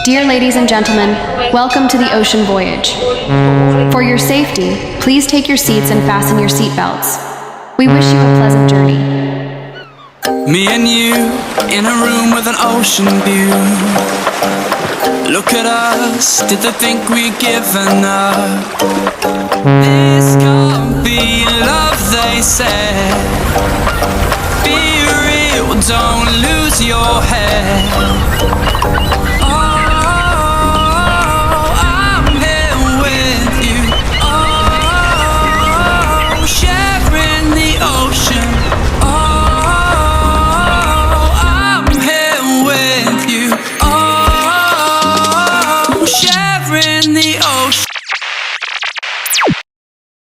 Dear ladies and gentlemen, welcome to the ocean voyage. For your safety, please take your seats and fasten your seatbelts. We wish you a pleasant journey. Me and you in a room with an ocean view. Look at us, did they think we'd given up? This can't be love, they said. Be real, don't lose your head.